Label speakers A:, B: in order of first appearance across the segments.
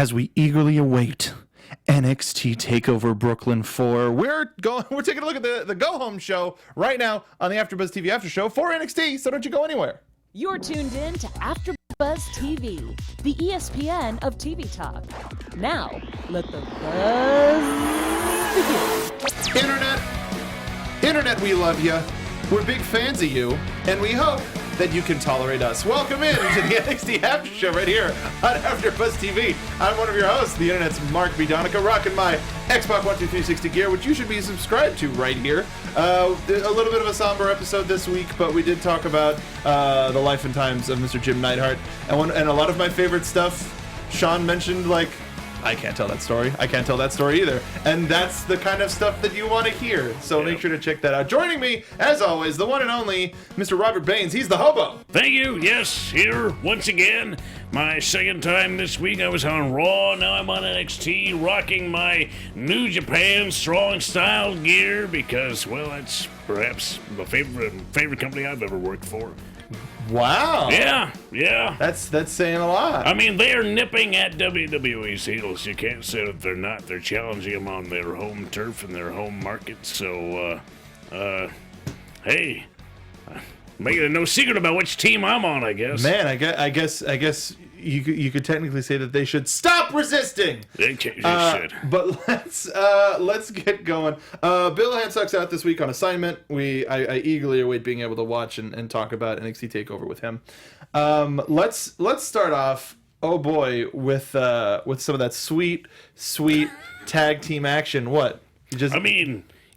A: as we eagerly await NXT TakeOver Brooklyn 4. We're taking a look at the go-home show right now on the AfterBuzz TV After Show for NXT, so don't you go anywhere.
B: You're tuned in to AfterBuzz TV, the ESPN of TV talk. Now, let the buzz begin.
A: Internet, we love you. We're big fans of you, and we hope that you can tolerate us. Welcome in to the NXT After Show right here on AfterBuzz TV. I'm one of your hosts, the internet's Mark B. Donica, rocking my Xbox One 360 gear, which you should be subscribed to right here. A little bit of a somber episode this week, but we did talk about the life and times of Mr. Jim Neidhart, and a lot of my favorite stuff. Sean mentioned, like, I can't tell that story. I can't tell that story either. And that's the kind of stuff that you want to hear. So make sure to check that out. Joining me, as always, the one and only Mr. Robert Baines. He's the Hobo.
C: Thank you. Yes, here once again. My second time this week. I was on Raw. Now I'm on NXT, rocking my New Japan Strong Style gear because, well, that's perhaps the favorite company I've ever worked for.
A: Wow.
C: Yeah.
A: That's saying a lot.
C: I mean, they are nipping at WWE's heels. You can't say that they're not. They're challenging them on their home turf and their home market. So, hey, making it no secret about which team I'm on, I guess.
A: Man, I guess you could technically say that they should stop resisting.
C: They should.
A: But let's get going. Bill Handsuck's out this week on assignment. I eagerly await being able to watch and talk about NXT TakeOver with him. Let's start off. Oh boy, with some of that sweet tag team action. What?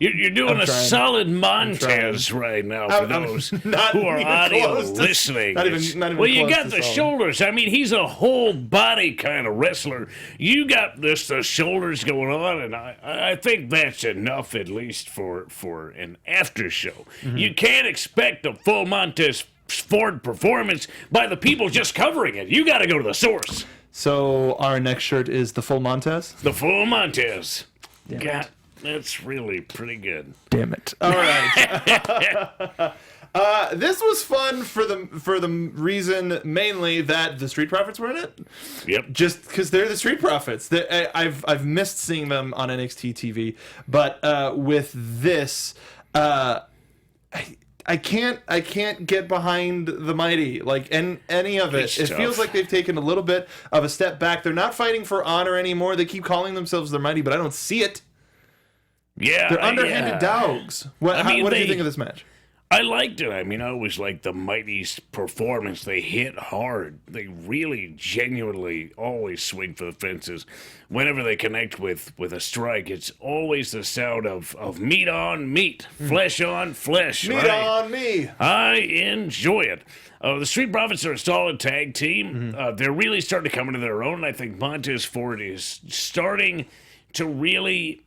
C: You're doing a solid montage right now for those who are audio listening.
A: Not even
C: well, you
A: close
C: got
A: to
C: the
A: solid.
C: shoulders. I mean, he's a whole body kind of wrestler. You got the shoulders going on, and I think that's enough, at least for an after show. Mm-hmm. You can't expect a full Montez Ford performance by the people just covering it. You got to go to the source.
A: So our next shirt is the full Montez?
C: The full Montez. God. That's really pretty good.
A: Damn it! All right. This was fun for the reason mainly that the Street Profits were in it.
C: Yep.
A: Just because they're the Street Profits. I've missed seeing them on NXT TV, but with this, I can't get behind the Mighty, like any of it. It feels like they've taken a little bit of a step back. They're not fighting for honor anymore. They keep calling themselves the Mighty, but I don't see it.
C: Yeah,
A: they're underhanded dogs. What did you think of this match?
C: I liked it. I always liked the Mighty's performance. They hit hard. They really, genuinely always swing for the fences. Whenever they connect with a strike, it's always the sound of meat on meat, flesh on flesh.
A: Meat on me.
C: I enjoy it. The Street Profits are a solid tag team. Mm-hmm. They're really starting to come into their own. I think Montez Ford is starting to really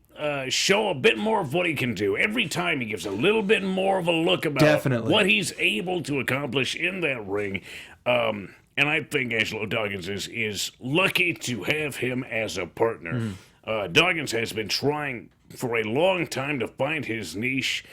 C: show a bit more of what he can do. Every time he gives a little bit more of a look about what he's able to accomplish in that ring. And I think Angelo Dawkins is lucky to have him as a partner. Dawkins has been trying for a long time to find his niche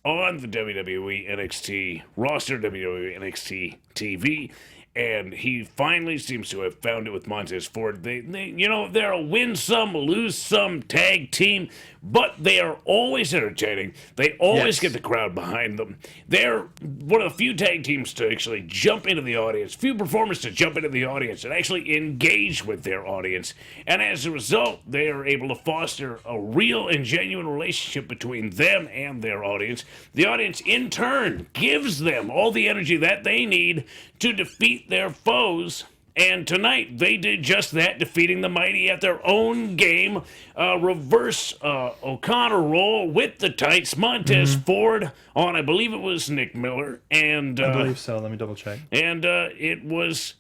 C: on the WWE NXT roster, WWE NXT TV. And he finally seems to have found it with Montez Ford. They're a win some, lose some tag team, but they are always entertaining. They always get the crowd behind them. They're one of the few tag teams to actually jump into the audience, few performers to jump into the audience and actually engage with their audience. And as a result, they are able to foster a real and genuine relationship between them and their audience. The audience, in turn, gives them all the energy that they need to defeat their foes. And tonight, they did just that, defeating the Mighty at their own game. Reverse O'Connor roll with the tights. Montez Ford on, I believe it was Nick Miller. And
A: I believe so. Let me double check.
C: And it was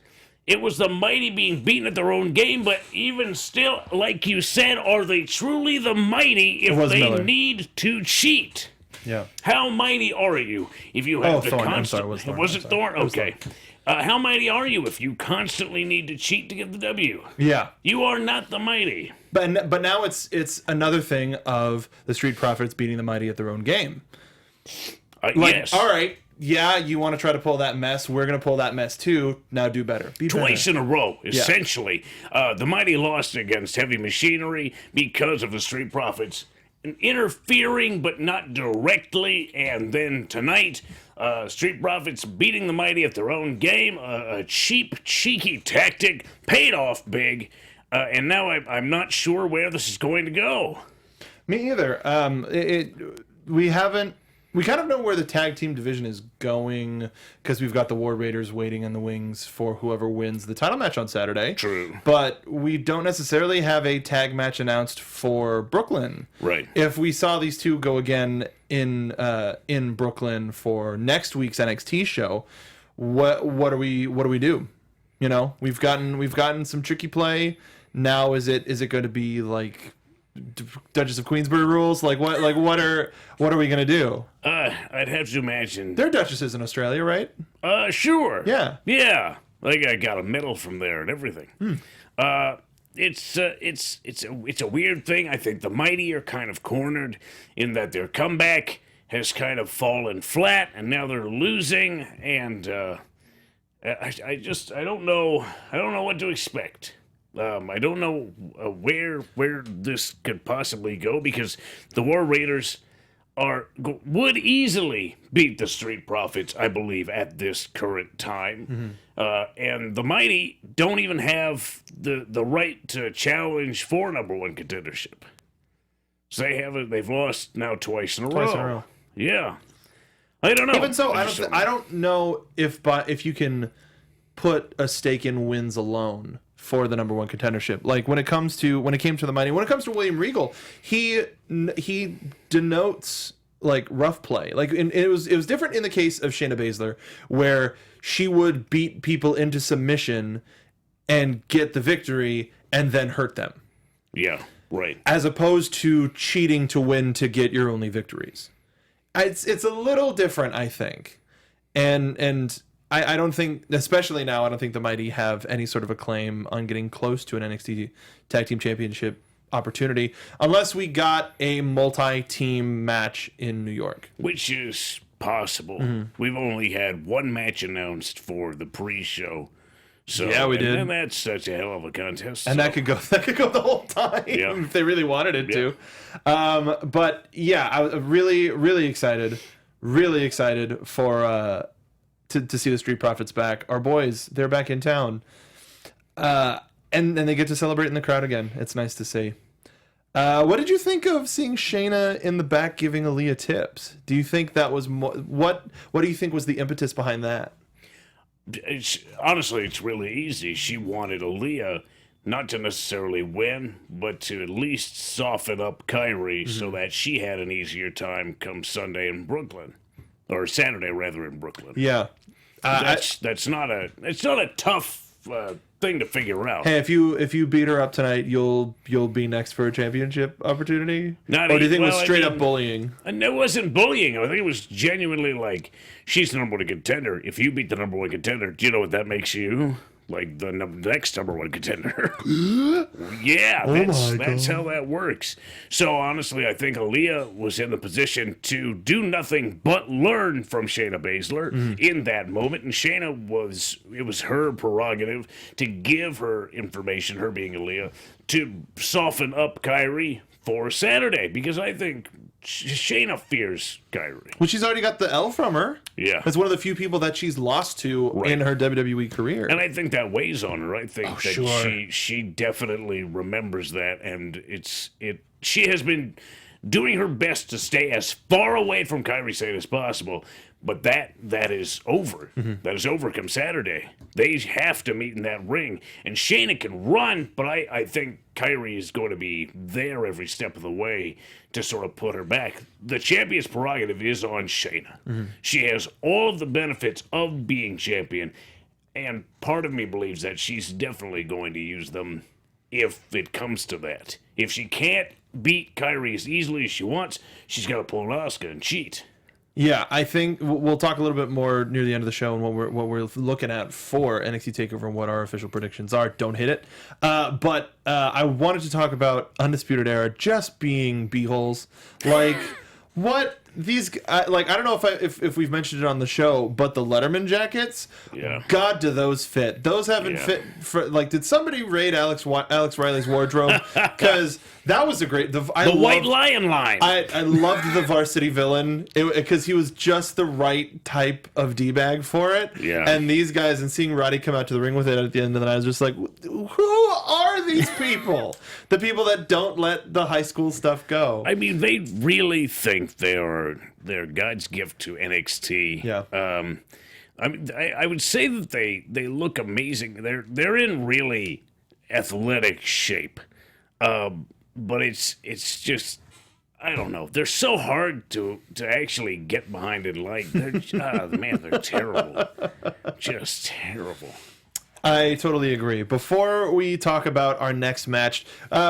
C: the Mighty being beaten at their own game, but even still, like you said, are they truly the Mighty if they need to cheat?
A: Yeah.
C: How mighty are you if you have to
A: Thorne.
C: constantly...
A: I'm sorry,
C: was it Thorne? Okay. How mighty are you if you constantly need to cheat to get the W?
A: Yeah.
C: You are not the Mighty.
A: But now it's another thing of the Street Profits beating the Mighty at their own game.
C: Yes.
A: All right, yeah, you want to try to pull that mess. We're going to pull that mess too. Now do better. Be
C: Twice
A: better.
C: in a row, essentially. The Mighty lost against Heavy Machinery because of the Street Profits interfering, but not directly. And then tonight, Street Profits beating the Mighty at their own game. A cheap, cheeky tactic paid off big. And now I'm not sure where this is going to go.
A: Me either. We kind of know where the tag team division is going because we've got the War Raiders waiting in the wings for whoever wins the title match on Saturday.
C: True.
A: But we don't necessarily have a tag match announced for Brooklyn.
C: Right.
A: If we saw these two go again in Brooklyn for next week's NXT show, what do we do? You know, we've gotten some tricky play. Now is it going to be like Duchess of Queensberry rules? Like what are we gonna do?
C: I'd have to imagine.
A: They're duchesses in Australia, right?
C: Sure.
A: Yeah.
C: Yeah. Like I got a medal from there and everything. It's a weird thing. I think the Mighty are kind of cornered in that their comeback has kind of fallen flat, and now they're losing. And I don't know what to expect. I don't know where this could possibly go because the War Raiders would easily beat the Street Profits, I believe, at this current time. And the Mighty don't even have the right to challenge for number one contendership. So they've lost now twice in a row. Yeah. I don't know.
A: Even so, I don't know if you can put a stake in wins alone for the number one contendership. Like when it came to the Mighty, when it comes to William Regal, he denotes like rough play. Like it was different in the case of Shayna Baszler, where she would beat people into submission and get the victory and then hurt them.
C: Yeah, right.
A: As opposed to cheating to win to get your only victories. It's a little different, I think. And I don't think, especially now, I don't think the Mighty have any sort of a claim on getting close to an NXT Tag Team Championship opportunity, unless we got a multi-team match in New York.
C: Which is possible. We've only had one match announced for the pre-show. So,
A: yeah, we did.
C: And that's such a hell of a contest.
A: And that could go the whole time if they really wanted it to. But yeah, I was really, really excited. Really excited for to see the Street Profits back. Our boys, they're back in town. And they get to celebrate in the crowd again. It's nice to see. What did you think of seeing Shayna in the back giving Aaliyah tips? Do you think that was what do you think was the impetus behind that?
C: Honestly, it's really easy. She wanted Aaliyah not to necessarily win, but to at least soften up Kyrie so that she had an easier time come Sunday in Brooklyn. Or Saturday, rather, in Brooklyn.
A: Yeah.
C: That's not a tough thing to figure out.
A: Hey, if you beat her up tonight, you'll be next for a championship opportunity? Or do you think it was straight up bullying?
C: And it wasn't bullying. I think it was genuinely like, she's the number one contender. If you beat the number one contender, do you know what that makes you? Like the next number one contender. Yeah, that's how that works. So honestly, I think Aaliyah was in the position to do nothing but learn from Shayna Baszler in that moment. And it was her prerogative to give her information, her being Aaliyah, to soften up Kyrie for Saturday. Because I think Shayna fears Kyrie.
A: Well, she's already got the L from her.
C: Yeah.
A: That's one of the few people that she's lost to in her WWE career.
C: And I think that weighs on her. I think that
A: sure.
C: she definitely remembers that, and she has been doing her best to stay as far away from Kyrie Sane as possible. But that is over. That is over come Saturday. They have to meet in that ring. And Shayna can run, but I think Kyrie is going to be there every step of the way to sort of put her back. The champion's prerogative is on Shayna. She has all of the benefits of being champion. And part of me believes that she's definitely going to use them if it comes to that. If she can't beat Kyrie as easily as she wants, she's got to pull an Asuka and cheat.
A: Yeah, I think we'll talk a little bit more near the end of the show and what we're looking at for NXT TakeOver and what our official predictions are. Don't hit it. But I wanted to talk about Undisputed Era just being b-holes. Like, what these like I don't know if we've mentioned it on the show, but the Letterman jackets, God, do those fit? Those haven't fit for like. Did somebody raid Alex Riley's wardrobe? Because that was a great. The
C: White Lion line.
A: I loved the Varsity Villain because he was just the right type of D-bag for it.
C: Yeah.
A: And these guys, and seeing Roddy come out to the ring with it at the end of the night, I was just like, who are these people? The people that don't let the high school stuff go.
C: I mean, they really think they're God's gift to NXT.
A: Yeah.
C: I mean, I would say that they look amazing. They're in really athletic shape. But it's just, I don't know. They're so hard to actually get behind and like. Man, they're terrible. Just terrible.
A: I totally agree. Before we talk about our next match,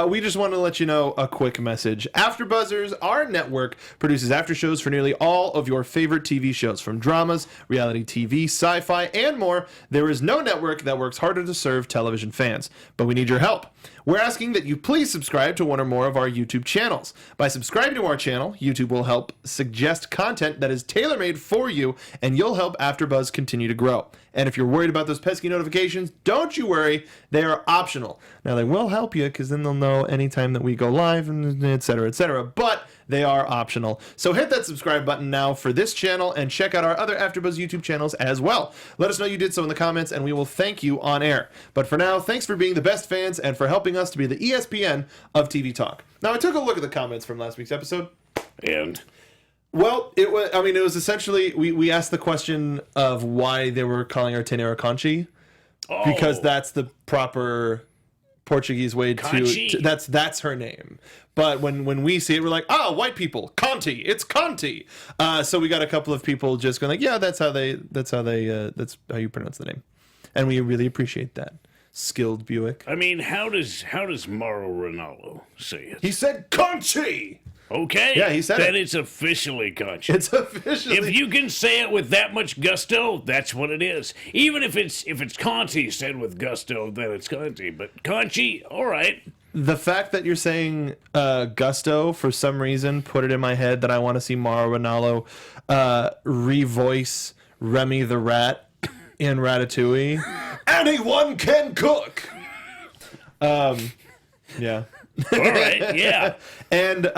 A: we just want to let you know a quick message. AfterBuzzers, our network, produces after shows for nearly all of your favorite TV shows, from dramas, reality TV, sci-fi, and more. There is no network that works harder to serve television fans, but we need your help. We're asking that you please subscribe to one or more of our YouTube channels. By subscribing to our channel, YouTube will help suggest content that is tailor-made for you, and you'll help AfterBuzz continue to grow. And if you're worried about those pesky notifications, don't you worry. They are optional. Now, they will help you because then they'll know anytime that we go live, and et cetera, but they are optional. So hit that subscribe button now for this channel and check out our other AfterBuzz YouTube channels as well. Let us know you did so in the comments, and we will thank you on air. But for now, thanks for being the best fans and for helping us to be the ESPN of TV talk. Now, I took a look at the comments from last week's episode.
C: And?
A: Well, it was essentially, we asked the question of why they were calling her Tenera Conchi.
C: Oh.
A: Because that's the proper Portuguese way to that's her name. But when we see it, we're like, white people, Conti, it's Conti. So we got a couple of people just going like, yeah, that's how you pronounce the name, and we really appreciate that. Skilled Buick.
C: I mean, how does Mauro Ronaldo say it?
A: He said Conchi.
C: Okay.
A: Yeah, he said
C: that it's officially Conchi.
A: It's officially.
C: If you can say it with that much gusto, that's what it is. Even if it's Conti said with gusto, then it's Conti. But Conchi, all right.
A: The fact that you're saying gusto, for some reason, put it in my head that I want to see Mauro Ronaldo revoice Remy the Rat in Ratatouille. Anyone can cook. Yeah.
C: All right, yeah.
A: And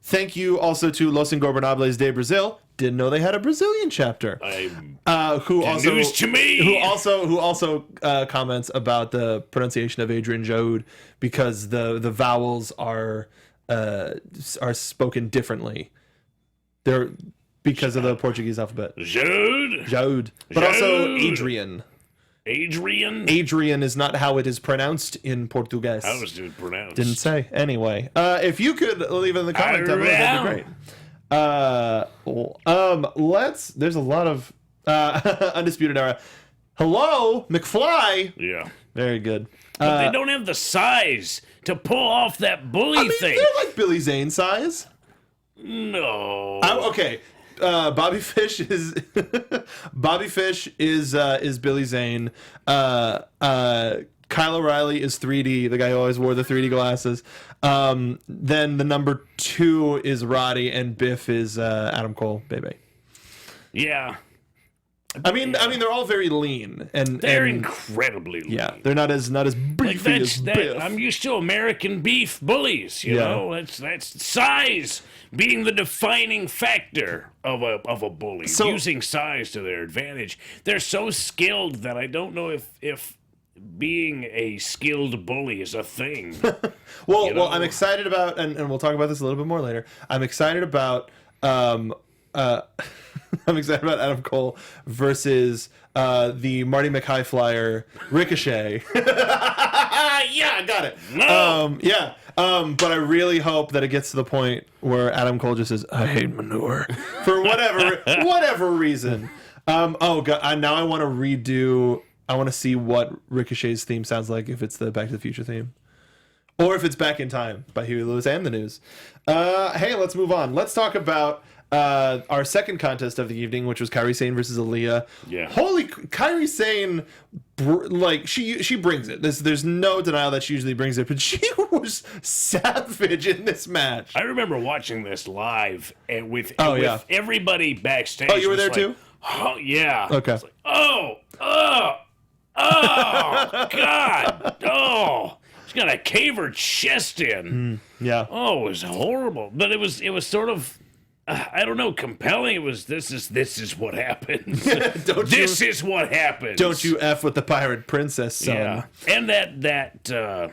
A: thank you also to Los Ingobernables de Brazil. Didn't know they had a Brazilian chapter. Who
C: news to me.
A: Who also comments about the pronunciation of Adrian Jaud because the vowels are spoken differently. They're because of the Portuguese alphabet. Jaud. But also Adrian. Adrian is not how it is pronounced in Portuguese.
C: How is it pronounced?
A: Didn't say. Anyway, if you could leave it in the comment down below, that'd be great. There's a lot of Undisputed Era. Hello, McFly.
C: Yeah.
A: Very good.
C: But they don't have the size to pull off that bully thing.
A: They're like Billy Zane size.
C: No.
A: Okay. Bobby Fish is Billy Zane. Kyle O'Reilly is 3D, the guy who always wore the 3D glasses. Then the number 2 is Roddy, and Biff is Adam Cole, baby.
C: Yeah.
A: I mean, they're all very lean, and
C: they're incredibly lean.
A: Yeah, they're not as beefy as Biff.
C: I'm used to American beef bullies. You know, that's size being the defining factor of a bully. So, using size to their advantage. They're so skilled that I don't know if being a skilled bully is a thing.
A: Well, I'm excited about, and we'll talk about this a little bit more later. I'm excited about. I'm excited about Adam Cole versus the Marty McHigh Flyer Ricochet. Yeah, I got it.
C: No.
A: But I really hope that it gets to the point where Adam Cole just says, "I hate manure," for whatever reason. Oh God! Now I want to redo. I want to see what Ricochet's theme sounds like, if it's the Back to the Future theme, or if it's Back in Time by Huey Lewis and the News. Hey, let's move on. Let's talk about our second contest of the evening, which was Kairi Sane versus Aaliyah.
C: Yeah.
A: Kairi Sane, like she brings it. There's no denial that she usually brings it, but she was savage in this match.
C: I remember watching this live and with
A: yeah.
C: everybody backstage.
A: Oh, you were there
C: like,
A: too?
C: Oh yeah.
A: Okay.
C: It's like, oh, God, oh. She's got to cave her chest in.
A: Yeah.
C: Oh, it was horrible, but it was sort of. I don't know, compelling. It was this is what happens. This is what happens.
A: Don't you F with the pirate princess, son.
C: Yeah. And the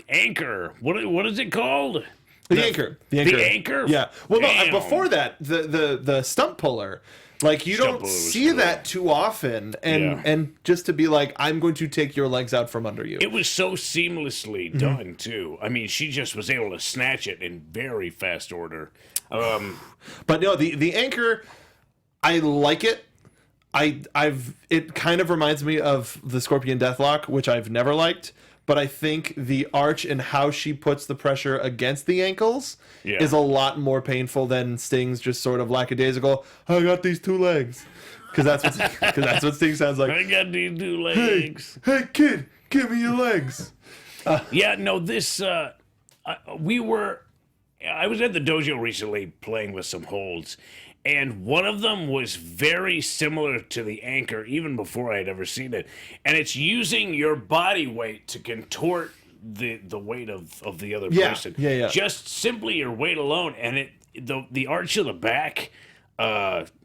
C: anchor. What is it called?
A: The anchor.
C: The anchor?
A: Yeah. Well,
C: Damn.
A: no, before that, the stump puller. Like, you don't see that too often. And just to be like, I'm going to take your legs out from under you.
C: It was so seamlessly done, too. I mean, she just was able to snatch it in very fast order.
A: But no, the anchor, I like it. It kind of reminds me of the Scorpion Deathlock, which I've never liked. But I think the arch and how she puts the pressure against the ankles is a lot more painful than Sting's just sort of lackadaisical, I got these two legs. Because that's what Sting sounds like.
C: I got these two legs.
A: Hey kid, give me your legs.
C: Yeah, no, this, I was at the dojo recently playing with some holds, and one of them was very similar to the anchor, even before I had ever seen it. And it's using your body weight to contort the weight of the other person.
A: Yeah.
C: Just simply your weight alone, and the arch of the back.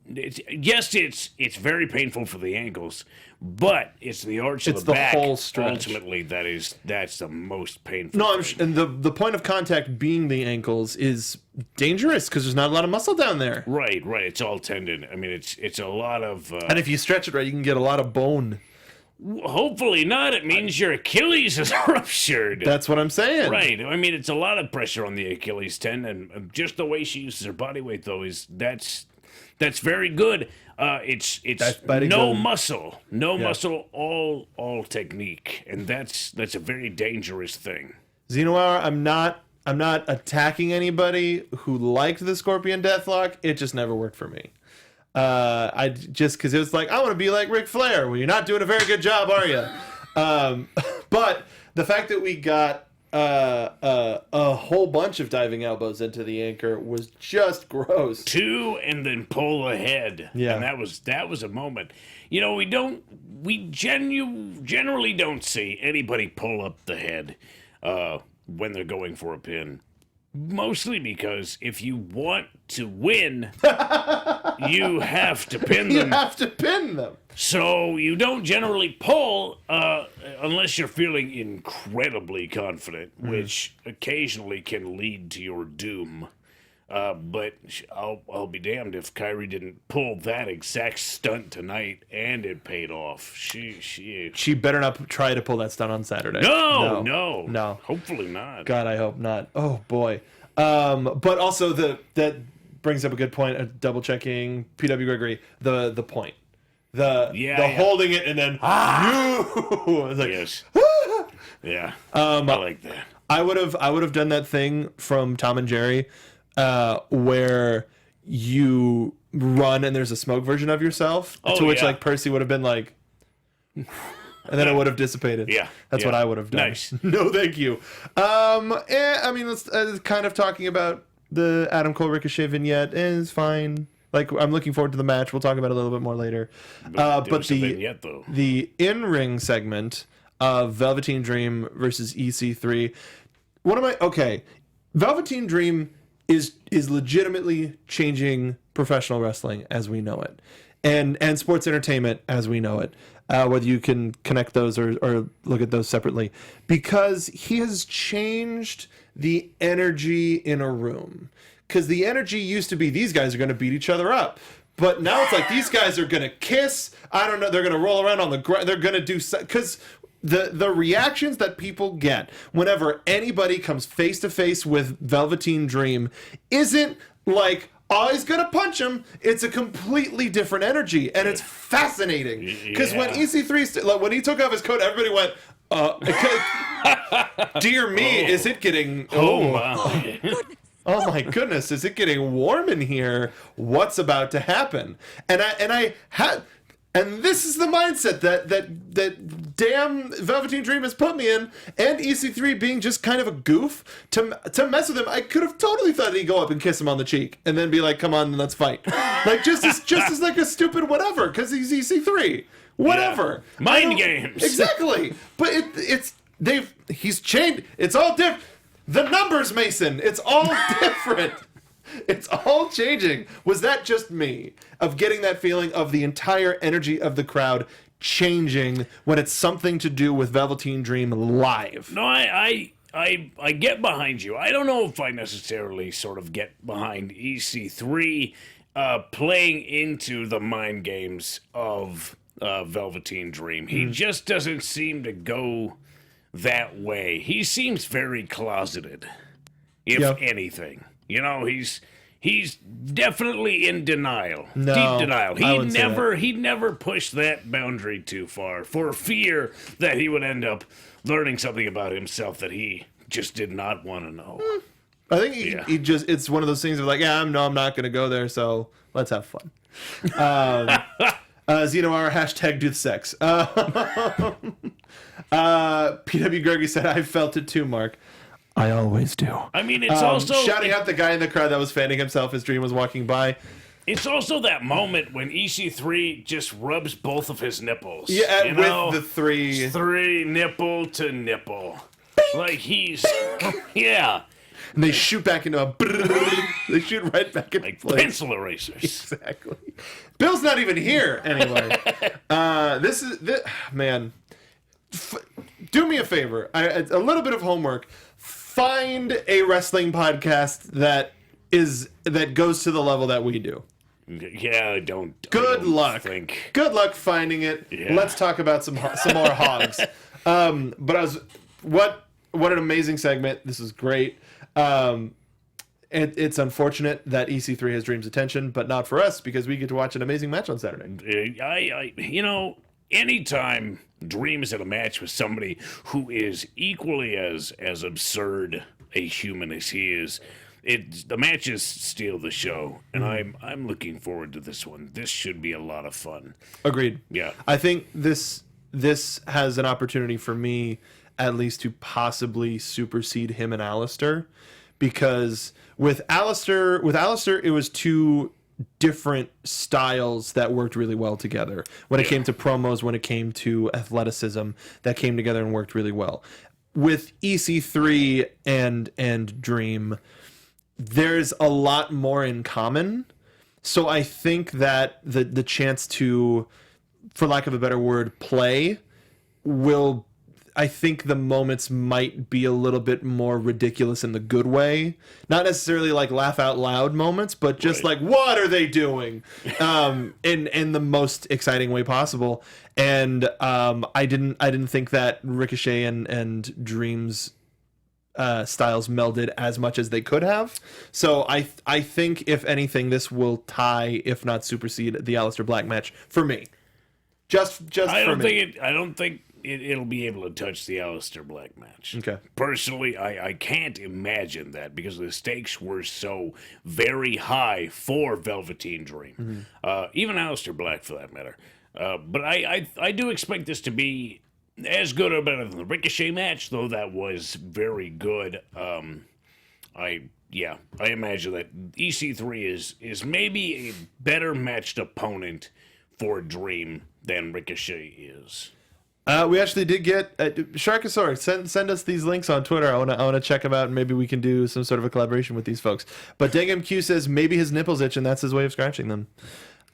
C: It's very painful for the ankles, but it's the arch of the back.
A: It's the whole stretch.
C: Ultimately, that's the most painful.
A: No, and the point of contact being the ankles is dangerous because there's not a lot of muscle down there.
C: Right. It's all tendon. I mean, it's a lot of.
A: And if you stretch it right, you can get a lot of bone.
C: Hopefully not. It means your Achilles is ruptured.
A: That's what I'm saying.
C: Right. I mean, it's a lot of pressure on the Achilles tendon. And just the way she uses her body weight, though, that's very good. It's no muscle, muscle, all technique, and that's a very dangerous thing.
A: Xenoar, I'm not attacking anybody who liked the Scorpion Deathlock. It just never worked for me. I just because it was like, I want to be like Ric Flair. Well, you're not doing a very good job, are you? But the fact that we got a whole bunch of diving elbows into the anchor was just gross. 2 and then pull ahead. Yeah, and that was a moment. You know, we generally don't see anybody pull up the head when they're going for a pin. Mostly because if you want to win, you have to pin them. You have to pin them. So you don't generally pull unless you're feeling incredibly confident, which occasionally can lead to your doom. But I'll be damned if Kairi didn't pull that exact stunt tonight, and it paid off. She better not try to pull that stunt on Saturday. No. Hopefully not. God, I hope not. Oh boy. But also that brings up a good point. Double checking PW Gregory. The point. The holding it and then you. It's like, yes. Yeah. I like that. I would have done that thing from Tom and Jerry. Where you run and there's a smoke version of yourself, to which like Percy would have been like, and then it would have dissipated. Yeah, that's what I would have done. Nice. No, thank you. I mean, let's kind of talking about the Adam Cole Ricochet vignette is fine. Like, I'm looking forward to the match. We'll talk about it a little bit more later. But the in-ring segment of Velveteen Dream versus EC3. Velveteen Dream is legitimately changing professional wrestling as we know it, and sports entertainment as we know it. Whether you can connect those or look at those separately, because he has changed the energy in a room. Because the energy used to be these guys are going to beat each other up, but now it's like these guys are going to kiss. I don't know. They're going to roll around on the ground. They're going to do because. The reactions that people get whenever anybody comes face to face with Velveteen Dream isn't like, oh, he's gonna punch him. It's a completely different energy, and it's fascinating. Because when EC3, when he took off his coat, everybody went, dear me, is it getting...
C: Oh my.
A: Oh my goodness, is it getting warm in here? What's about to happen? And this is the mindset that damn Velveteen Dream has put me in, and EC3 being just kind of a goof to mess with him. I could have totally thought he'd go up and kiss him on the cheek and then be like, "Come on, let's fight." Like just as like a stupid whatever, because he's EC3. Whatever.
C: Yeah. Mind games.
A: Exactly. But he's changed. It's all different. The numbers, Mason. It's all different. It's all changing. Was that just me? Of getting that feeling of the entire energy of the crowd changing when it's something to do with Velveteen Dream live?
C: No, I get behind you. I don't know if I necessarily sort of get behind EC3 playing into the mind games of Velveteen Dream. He just doesn't seem to go that way. He seems very closeted, if anything. You know, he's definitely in denial.
A: No,
C: deep denial.
A: He
C: never pushed that boundary too far for fear that he would end up learning something about himself that he just did not want to know.
A: I think he just, it's one of those things of like, I'm not going to go there, so let's have fun. Xenoar, hashtag do the sex. PW Gregory said, I felt it too, Mark. I always do.
C: I mean, it's also...
A: Shouting out the guy in the crowd that was fanning himself as Dream was walking by.
C: It's also that moment when EC3 just rubs both of his nipples.
A: Yeah,
C: you know?
A: with the three...
C: Three nipple to nipple. Like he's... Yeah.
A: And they shoot back into a... They shoot right back into
C: like
A: place.
C: Pencil erasers.
A: Exactly. Bill's not even here, anyway. Man... do me a favor. A little bit of homework. Find a wrestling podcast that goes to the level that we do.
C: Yeah,
A: Good luck. Good luck finding it.
C: Yeah.
A: Let's talk about some more hogs. What an amazing segment. This is great. It's unfortunate that EC3 has Dream's attention, but not for us because we get to watch an amazing match on Saturday.
C: Anytime Dream is in a match with somebody who is equally as absurd a human as he is, the matches steal the show, and I'm looking forward to this one. This should be a lot of fun.
A: Agreed.
C: Yeah.
A: I think this has an opportunity for me at least to possibly supersede him and Alistair, because with Alistair it was two different styles that worked really well together. When it came to promos, when it came to athleticism, that came together and worked really well. With EC3 and Dream, there's a lot more in common. So I think that the chance to, for lack of a better word, play will... I think the moments might be a little bit more ridiculous in the good way. Not necessarily like laugh out loud moments, but just like, what are they doing? In the most exciting way possible. And I didn't think that Ricochet and Dream's styles melded as much as they could have. So I think, if anything, this will tie, if not supersede, the Aleister Black match for me. Just
C: I
A: for
C: don't
A: me.
C: think I don't think it'll be able to touch the Aleister Black match.
A: Okay.
C: Personally, I can't imagine that because the stakes were so very high for Velveteen Dream. Even Aleister Black, for that matter. But I do expect this to be as good or better than the Ricochet match, though that was very good. I imagine that EC3 is maybe a better matched opponent for Dream than Ricochet is.
A: We actually did get Sharkosaurus. Send us these links on Twitter. I wanna check them out, and maybe we can do some sort of a collaboration with these folks. But DangMQ says maybe his nipples itch, and that's his way of scratching them.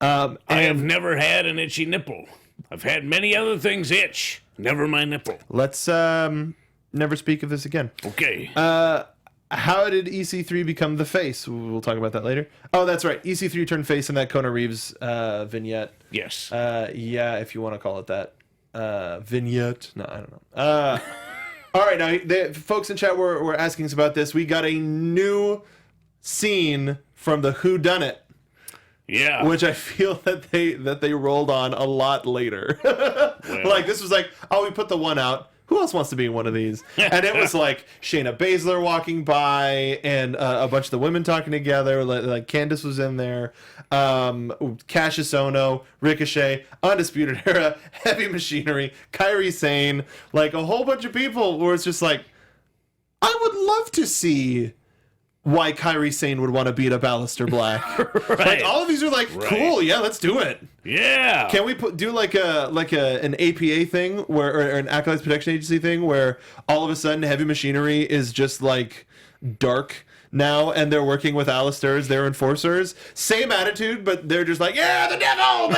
C: I have never had an itchy nipple. I've had many other things itch. Never my nipple.
A: Let's never speak of this again.
C: Okay.
A: How did EC3 become the face? We'll talk about that later. Oh, that's right. EC3 turned face in that Kona Reeves vignette.
C: Yes.
A: Yeah, if you want to call it that. Vignette. No, I don't know. All right, now the folks in chat were asking us about this. We got a new scene from the Who Done It.
C: Yeah.
A: Which I feel that they rolled on a lot later.
C: Well,
A: like this was like, oh, we put the one out. who else wants to be in one of these? And it was like Shayna Baszler walking by and a bunch of the women talking together. Like Candice was in there. Cassius Ohno, Ricochet, Undisputed Era, Heavy Machinery, Kairi Sane. Like a whole bunch of people where it's just like, I would love to see why Kairi Sane would want to beat up Aleister Black.
C: Right.
A: Like all of these are like, cool, yeah, let's do it.
C: Yeah.
A: Can we do like an APA thing where or an Acolytes Protection Agency thing where all of a sudden Heavy Machinery is just like dark now and they're working with Aleister as their enforcers? Same attitude, but they're just like, yeah, the devil,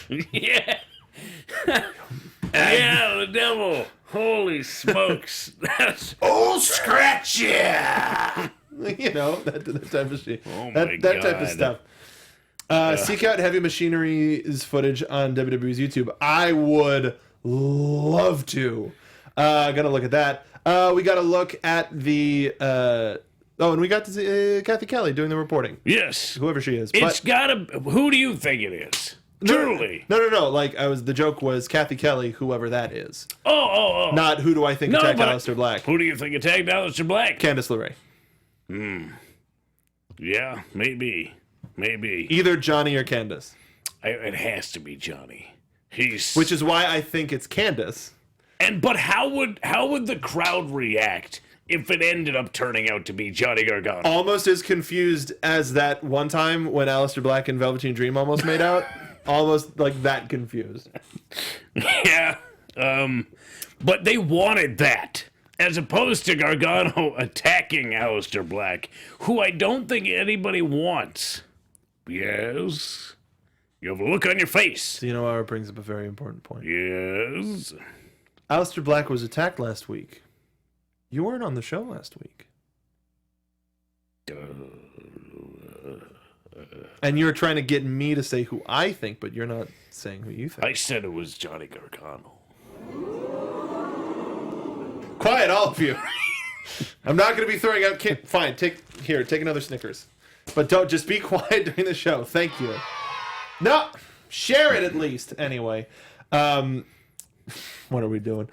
C: baby. Yeah. Yeah, the devil. Holy smokes. That's
A: scratch yeah. You know, that type of shit.
C: Oh
A: that type of stuff. Seek out Heavy Machinery's footage on WWE's YouTube. I would love to. Gotta look at that. We gotta look at the and we got to see Kathy Kelly doing the reporting.
C: yes.
A: Whoever she is.
C: It's gotta. Who do you think it is? Truly.
A: No. Like the joke was Kathy Kelly, whoever that is.
C: Oh.
A: Not who do I think attacked Aleister Black.
C: Who do you think attacked Aleister Black?
A: Candice LeRae.
C: Yeah, maybe.
A: Either Johnny or Candice.
C: It has to be Johnny.
A: Which is why I think it's Candice.
C: But how would the crowd react if it ended up turning out to be Johnny Gargano?
A: Almost as confused as that one time when Aleister Black and Velveteen Dream almost made out. Almost like that confused.
C: Yeah. But they wanted that. As opposed to Gargano attacking Aleister Black, who I don't think anybody wants. Yes. You have a look on your face.
A: So you know how it brings up a very important point.
C: Yes.
A: Aleister Black was attacked last week. You weren't on the show last week. And you're trying to get me to say who I think, but you're not saying who you think.
C: I said it was Johnny Gargano.
A: Quiet, all of you. I'm not going to be throwing out... Fine, take another Snickers. But don't, just be quiet during the show. Thank you. No, share it at least. Anyway, what are we doing?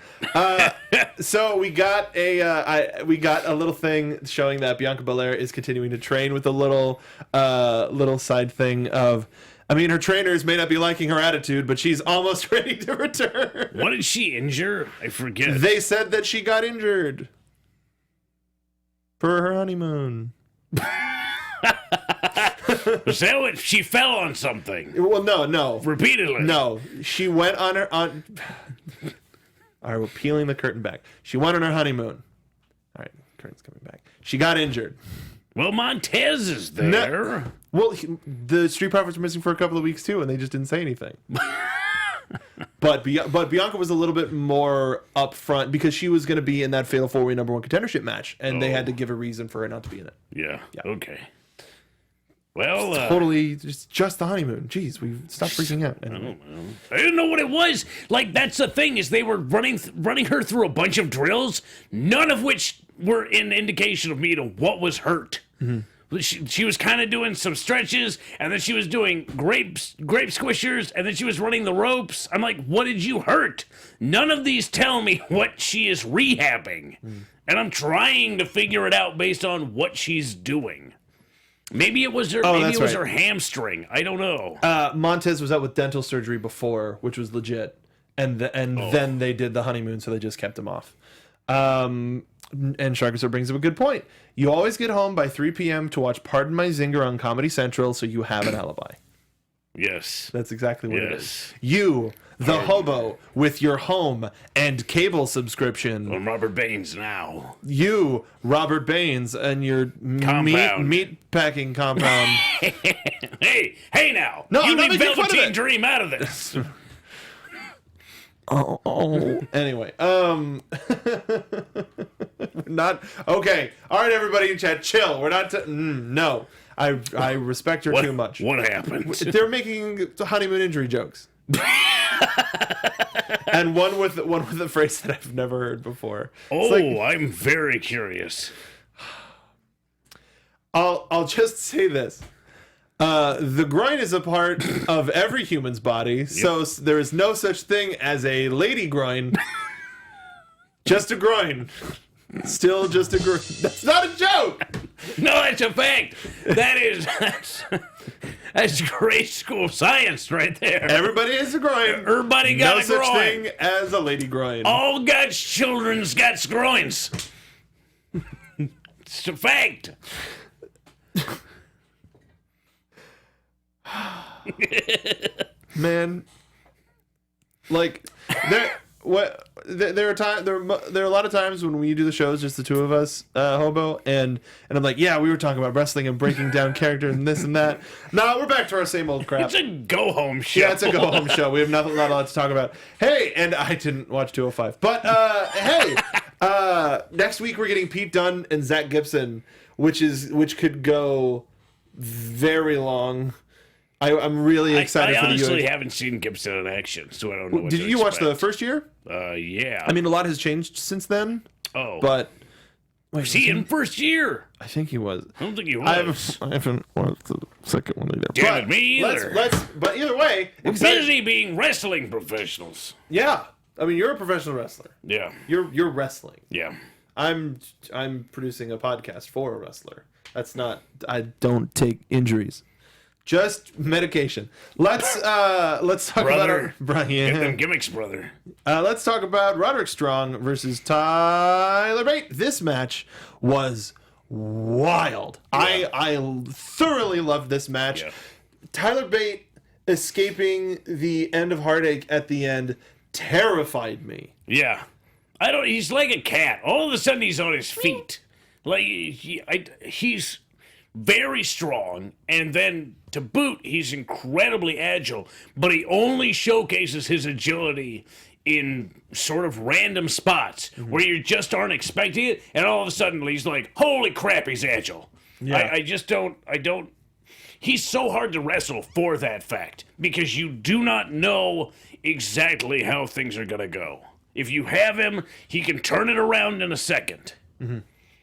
A: So we got a little thing showing that Bianca Belair is continuing to train with a little side thing of, I mean, her trainers may not be liking her attitude, but she's almost ready to return.
C: What did she injure? I forget.
A: They said that she got injured for her honeymoon.
C: Was that what? She fell on something.
A: Well, no.
C: Repeatedly.
A: No, she went on her... All right, we're peeling the curtain back. She went on her honeymoon. All right, curtain's coming back. She got injured.
C: Well, Montez is there.
A: No. Well, the Street Profits were missing for a couple of weeks, too, and they just didn't say anything. But Bianca was a little bit more upfront because she was going to be in that Fatal 4-Way #1 contendership match, and they had to give a reason for her not to be in it.
C: Yeah. Okay. Well,
A: totally just the honeymoon. Jeez, we stopped freaking out. Anyway.
C: I didn't know what it was. Like, that's the thing, is they were running her through a bunch of drills, none of which were an indication of me to what was hurt. Mm-hmm. She was kind of doing some stretches, and then she was doing grape squishers, and then she was running the ropes. I'm like, what did you hurt? None of these tell me what she is rehabbing. And I'm trying to figure it out based on what she's doing. Maybe it was her. Maybe it was her hamstring. I don't know.
A: Montez was out with dental surgery before, which was legit, and then they did the honeymoon, so they just kept him off. And Sharkasaur brings up a good point. You always get home by 3 p.m. to watch Pardon My Zinger on Comedy Central, so you have an alibi.
C: Yes,
A: that's exactly what it is. You, the hobo, with your home and cable subscription.
C: I'm Robert Baines now.
A: You, Robert Baines, and your meat packing compound.
C: Hey now!
A: No,
C: you
A: I'm not
C: leave
A: making fun of
C: Velveteen
A: it.
C: Dream out of this.
A: Anyway, not okay. All right, everybody in chat, chill. We're not. No. I respect her too much.
C: What happened?
A: They're making honeymoon injury jokes, and one with a phrase that I've never heard before.
C: I'm very curious.
A: I'll just say this: The groin is a part of every human's body, so there is no such thing as a lady groin. Just a groin. Still just a groin. That's not a joke!
C: No, that's a fact. That's grade school science right there.
A: Everybody has a groin.
C: Everybody got a groin.
A: No such thing as a lady groin.
C: All God's children's got groins. It's a fact.
A: Man, like there are a lot of times when we do the shows, just the two of us, Hobo, and I'm like, yeah, we were talking about wrestling and breaking down characters and this and that. No, we're back to our same old crap.
C: It's a go home show.
A: Yeah, it's a go home show. We have not a lot to talk about. Hey, and I didn't watch 205, but hey, next week we're getting Pete Dunne and Zach Gibson, which could go very long. I'm really excited for the
C: I honestly haven't seen Gibson in action, so I don't know what
A: Did you watch the first year?
C: Yeah.
A: I mean, a lot has changed since then.
C: Oh.
A: But... Wait,
C: was he in first year?
A: I think he was.
C: I don't think he was.
A: I haven't watched the second one either.
C: Damn it, me either.
A: But either way...
C: We're busy being wrestling professionals.
A: Yeah. I mean, you're a professional wrestler.
C: Yeah.
A: You're wrestling.
C: Yeah.
A: I'm producing a podcast for a wrestler. That's not... I don't take injuries. Just medication. Let's talk about our
C: Get them gimmicks, brother.
A: Let's talk about Roderick Strong versus Tyler Bate. This match was wild. Yeah. I thoroughly loved this match. Yeah. Tyler Bate escaping the end of Heartache at the end terrified me.
C: Yeah. He's like a cat. All of a sudden he's on his feet. Like he's very strong, and then to boot, he's incredibly agile, but he only showcases his agility in sort of random spots where you just aren't expecting it, and all of a sudden he's like, holy crap, he's agile. Yeah. I don't, he's so hard to wrestle for that fact, because you do not know exactly how things are going to go. If you have him, he can turn it around in a second. Mm-hmm.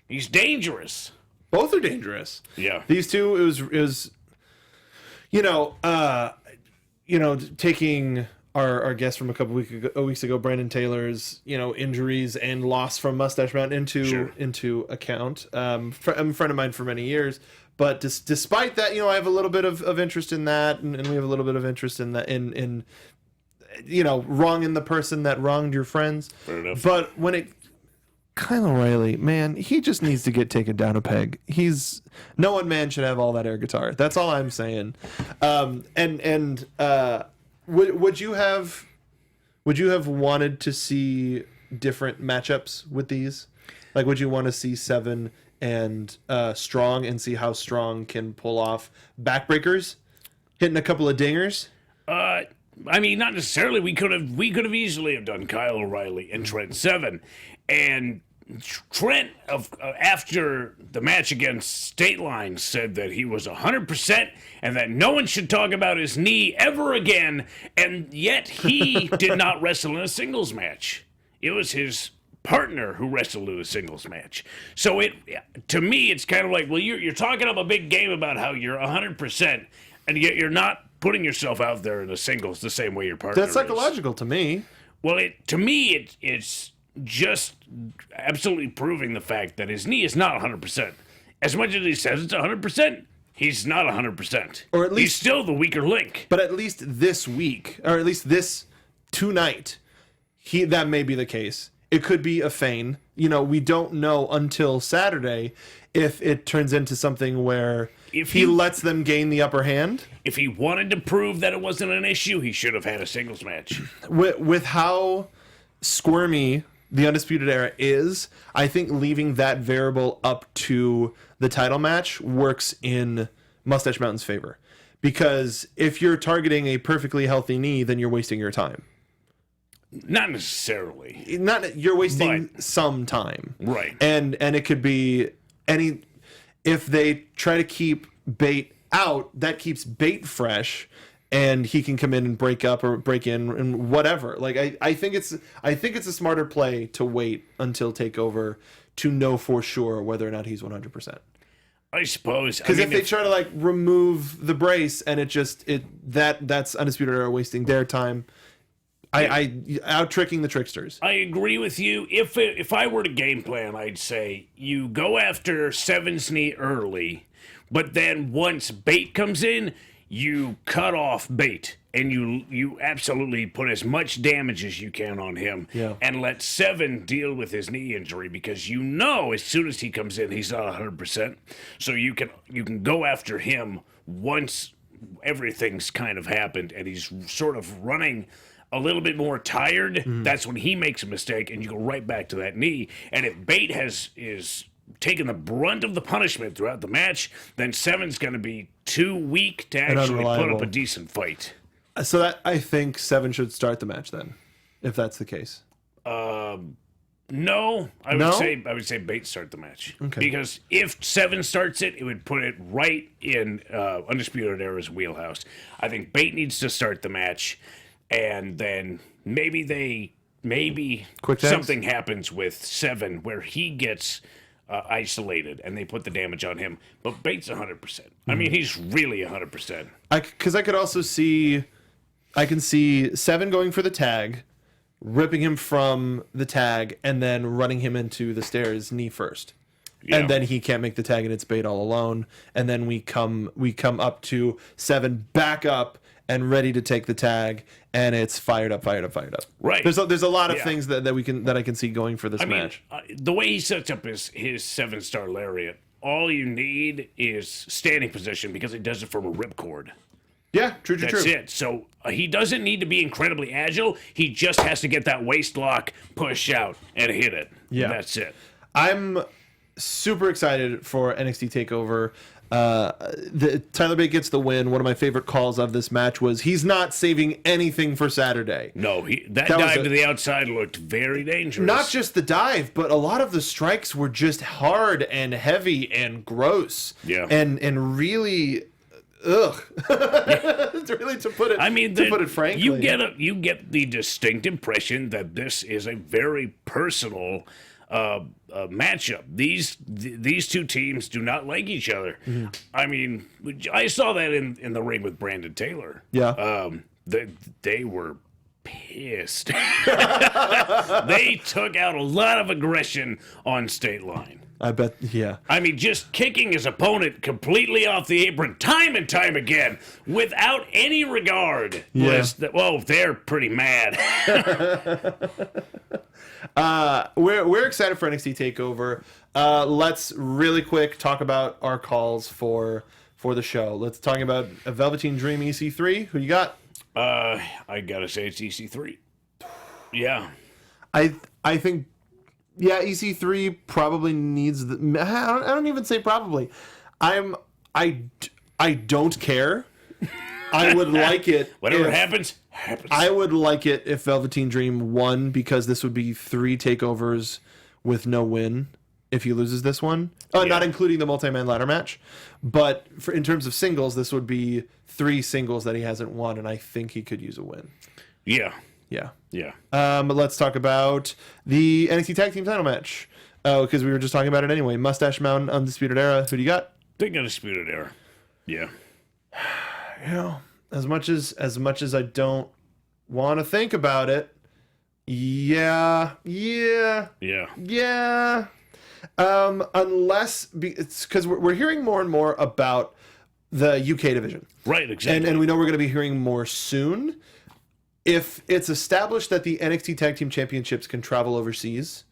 C: He's dangerous.
A: Both are dangerous.
C: Yeah.
A: These two, it was taking our guest from a couple weeks ago, Brandon Taylor's, injuries and loss from Mustache Mountain into account. I'm a friend of mine for many years, but despite that, I have a little bit of interest in that, and we have a little bit of interest in that, in wronging the person that wronged your friends.
C: Fair enough.
A: But when Kyle O'Reilly, man, he just needs to get taken down a peg. No one man should have all that air guitar. That's all I'm saying. Would you have wanted to see different matchups with these? Like, would you want to see Seven and Strong and see how Strong can pull off backbreakers, hitting a couple of dingers?
C: I mean, not necessarily. We could have easily have done Kyle O'Reilly and Trent Seven, and Trent, after the match against State Line, said that he was 100% and that no one should talk about his knee ever again, and yet he did not wrestle in a singles match. It was his partner who wrestled in a singles match. So to me, it's kind of like, well, you're talking up a big game about how you're 100%, and yet you're not putting yourself out there in the singles the same way your partner
A: That's psychological to me.
C: Well, to me, it's just absolutely proving the fact that his knee is not 100%. As much as he says it's 100%, he's not 100%.
A: Or at least
C: he's still the weaker link.
A: But at least this week, or at least this tonight, that may be the case. It could be a feign. We don't know until Saturday if it turns into something where if he lets them gain the upper hand.
C: If he wanted to prove that it wasn't an issue, he should have had a singles match.
A: With how squirmy the Undisputed Era is, I think leaving that variable up to the title match works in Mustache Mountain's favor. Because if you're targeting a perfectly healthy knee, then you're wasting your time.
C: Not necessarily.
A: You're wasting some time.
C: Right.
A: And it could be if they try to keep Bate out, that keeps Bate fresh, and he can come in and break up or break in and whatever. Like I think it's a smarter play to wait until TakeOver to know for sure whether or not he's 100%.
C: I suppose.
A: Because if they try to like remove the brace and that's Undisputed Era wasting their time. I out tricking the tricksters.
C: I agree with you. If I were to game plan, I'd say you go after Seven's knee early, but then once Bate comes in, you cut off Bate and you absolutely put as much damage as you can on him, and let Seven deal with his knee injury, because as soon as he comes in, he's not 100%. So you can go after him once everything's kind of happened and he's sort of running a little bit more tired. That's when he makes a mistake, and you go right back to that knee. And if Bate is taking the brunt of the punishment throughout the match, then Seven's going to be too weak to actually put up a decent fight.
A: So that I think Seven should start the match then, if that's the case.
C: No, I would say Bate start the match. Okay. Because if Seven starts it, it would put it right in Undisputed Era's wheelhouse. I think Bate needs to start the match. And then maybe something happens with Seven where he gets isolated and they put the damage on him. But Bate's 100%. I mean, he's really 100%.
A: Because I could also see Seven going for the tag, ripping him from the tag, and then running him into the stairs knee first. Yeah. And then he can't make the tag and it's Bate all alone. And then we come up to Seven back up and ready to take the tag, and it's fired up.
C: Right.
A: There's a lot of things that I can see going for this match.
C: The way he sets up his 7-star lariat, all you need is standing position, because he does it from a ripcord.
A: Yeah, true.
C: That's it. So he doesn't need to be incredibly agile. He just has to get that waist lock, push out, and hit it. Yeah, that's it.
A: I'm super excited for NXT TakeOver. Tyler Bate gets the win. One of my favorite calls of this match was he's not saving anything for Saturday.
C: No, that dive to the outside looked very dangerous.
A: Not just the dive, but a lot of the strikes were just hard and heavy and gross.
C: Yeah,
A: and really, ugh. Really, to put it frankly,
C: you get the distinct impression that this is a very personal matchup. These two teams do not like each other. Mm-hmm. I mean, I saw that in the ring with Brandon Taylor.
A: Yeah.
C: They were pissed. They took out a lot of aggression on State Line.
A: I bet, yeah.
C: I mean, just kicking his opponent completely off the apron time and time again without any regard.
A: Yeah.
C: They're pretty mad.
A: We're excited for NXT TakeOver. Let's really quick talk about our calls for the show. Let's talk about a Velveteen Dream EC3. Who you got?
C: I gotta say it's EC3. Yeah.
A: I think. Yeah, EC3 probably needs the. I don't even say probably. I don't care. I would like it.
C: Whatever happens.
A: I would like it if Velveteen Dream won, because this would be 3 takeovers with no win if he loses this one. Not including the multi-man ladder match. But in terms of singles, this would be 3 singles that he hasn't won, and I think he could use a win.
C: Yeah.
A: Yeah. But let's talk about the NXT Tag Team title match. Because we were just talking about it anyway. Mustache Mountain, Undisputed Era. Who do you got?
C: I think Undisputed Era. Yeah.
A: You know, as much as I don't want to think about it, yeah. Unless it's because we're hearing more and more about the UK division,
C: right? Exactly,
A: and we know we're going to be hearing more soon. If it's established that the NXT Tag Team Championships can travel overseas,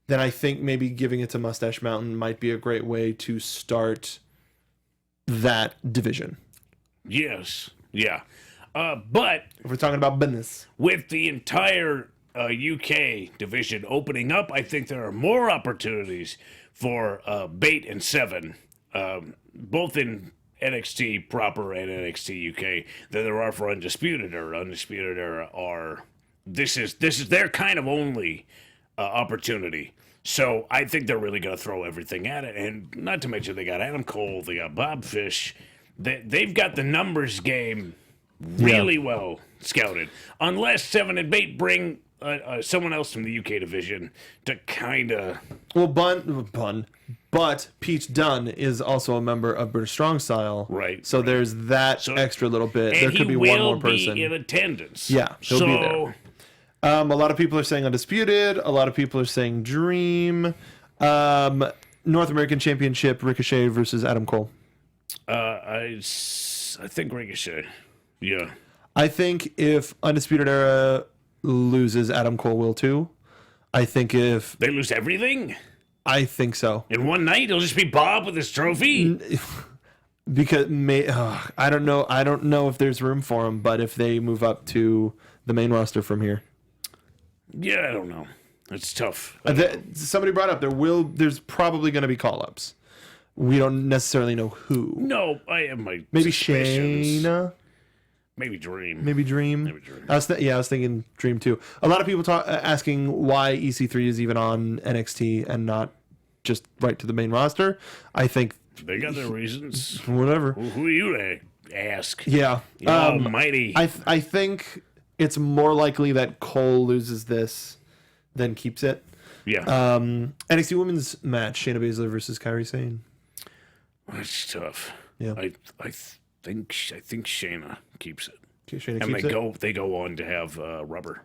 A: then I think maybe giving it to Mustache Mountain might be a great way to start that division.
C: Yes. Yeah. But
A: if we're talking about business,
C: with the entire UK division opening up, I think there are more opportunities for Bate and Seven, both in NXT proper and NXT UK, than there are for Undisputed Era. Undisputed Era this is their kind of only opportunity. So I think they're really going to throw everything at it, and not to mention they got Adam Cole, they got Bob Fish. They've got the numbers game really well scouted. Unless Seven and Bate bring someone else from the UK division to kind of.
A: Well, but Pete Dunne is also a member of British Strong Style.
C: Right.
A: So there's that extra little bit.
C: And
A: there could be one more person.
C: Be in attendance.
A: Yeah, he'll be there. A lot of people are saying Undisputed. A lot of people are saying Dream. North American Championship, Ricochet versus Adam Cole.
C: I think Ricochet. Yeah.
A: I think if Undisputed Era loses, Adam Cole will too. I think if
C: they lose everything,
A: I think so.
C: In one night, it'll just be Bob with his trophy.
A: Because I don't know. I don't know if there's room for him. But if they move up to the main roster from here,
C: yeah, I don't know. It's tough.
A: Somebody brought up there's probably going to be call-ups. We don't necessarily know who.
C: No, I have my
A: maybe
C: suspicions.
A: Shayna.
C: Maybe Dream.
A: Maybe Dream. I was thinking Dream too. A lot of people asking why EC3 is even on NXT and not just right to the main roster. I think
C: they got their reasons.
A: Whatever.
C: Who are you to ask?
A: Yeah.
C: Almighty.
A: I think it's more likely that Cole loses this than keeps it.
C: Yeah.
A: NXT Women's match: Shayna Baszler versus Kairi Sane.
C: That's tough.
A: Yeah.
C: I think Shayna keeps it.
A: Shayna
C: and
A: keeps
C: they go on to have Rubber.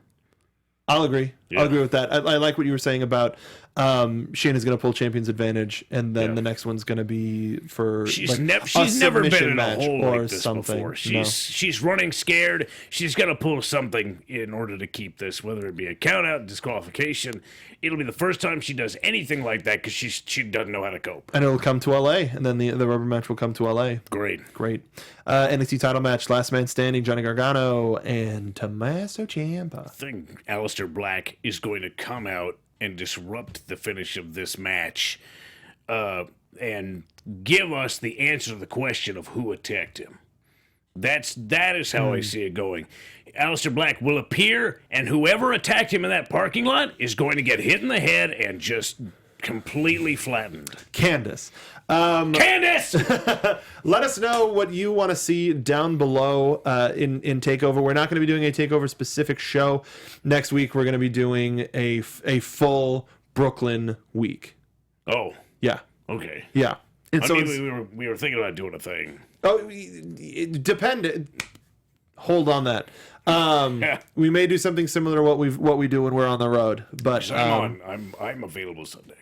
A: I'll agree.
C: Yeah.
A: I'll agree with that. I like what you were saying about Shayna's going to pull Champion's Advantage, and then the next one's going to be for
C: she's never been in a hole
A: or
C: like this
A: something.
C: before. She's running scared. She's going to pull something in order to keep this, whether it be a countout, disqualification. It'll be the first time she does anything like that because she doesn't know how to cope.
A: And it'll come to LA, and then the rubber match will come to LA.
C: Great.
A: NXT title match: Last Man Standing, Johnny Gargano and Tommaso Ciampa.
C: I think Aleister Black is going to come out and disrupt the finish of this match, and give us the answer to the question of who attacked him. That is how I see it going. Aleister Black will appear, and whoever attacked him in that parking lot is going to get hit in the head and just completely flattened.
A: Candace.
C: Candace!
A: Let us know what you want to see down below in TakeOver. We're not going to be doing a TakeOver specific show. Next week, we're going to be doing a full Brooklyn week.
C: Oh.
A: Yeah.
C: Okay.
A: Yeah. And
C: we were thinking about doing a thing.
A: Oh, it depended. Hold on that. We may do something similar to what we do when we're on the road. But
C: I'm available Sunday.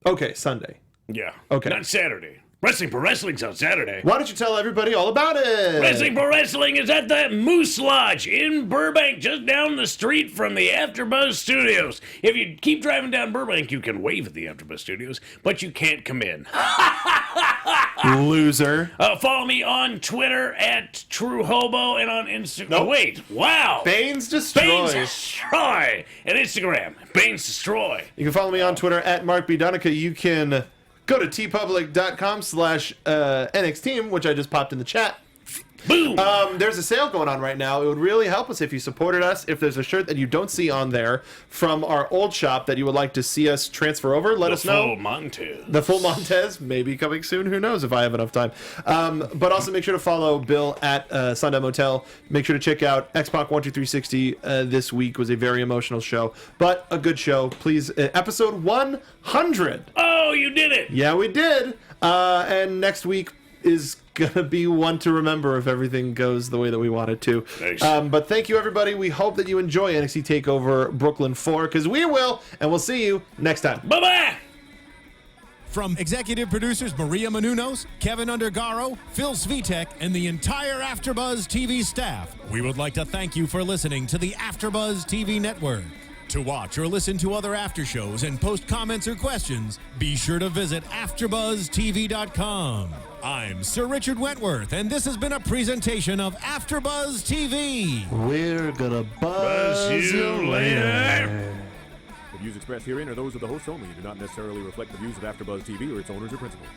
A: Okay, Sunday.
C: Yeah.
A: Okay.
C: Not Saturday. Wrestling for Wrestling's on Saturday.
A: Why don't you tell everybody all about it?
C: Wrestling for Wrestling is at the Moose Lodge in Burbank, just down the street from the AfterBuzz Studios. If you keep driving down Burbank, you can wave at the AfterBuzz Studios, but you can't come in.
A: Loser.
C: Follow me on Twitter at True Hobo and on Instagram.
A: Nope.
C: Oh, wait. Wow.
A: Baines Destroy.
C: Baines Destroy. And Instagram. Baines Destroy.
A: You can follow me on Twitter at Mark B. Donica. You can go to tpublic.com/NXteam, which I just popped in the chat.
C: Boom.
A: There's a sale going on right now. It would really help us if you supported us. If there's a shirt that you don't see on there from our old shop that you would like to see us transfer over, let us know. The full Montez may be coming soon. Who knows if I have enough time. But also make sure to follow Bill at Sundown Motel. Make sure to check out X-Pac 12360. This week was a very emotional show, but a good show. Please, episode 100.
C: Oh, you did it.
A: Yeah, we did. And next week is gonna be one to remember if everything goes the way that we want it to.
C: Nice.
A: But thank you, everybody. We hope that you enjoy NXT TakeOver Brooklyn 4, because we will, and we'll see you next time.
C: Bye-bye!
D: From executive producers Maria Menounos, Keven Undergaro, Phil Svitek, and the entire AfterBuzz TV staff, we would like to thank you for listening to the AfterBuzz TV network. To watch or listen to other after shows and post comments or questions, be sure to visit AfterBuzzTV.com. I'm Sir Richard Wentworth, and this has been a presentation of AfterBuzz TV.
A: We're gonna buzz you later.
E: The views expressed herein are those of the hosts only and do not necessarily reflect the views of AfterBuzz TV or its owners or principals.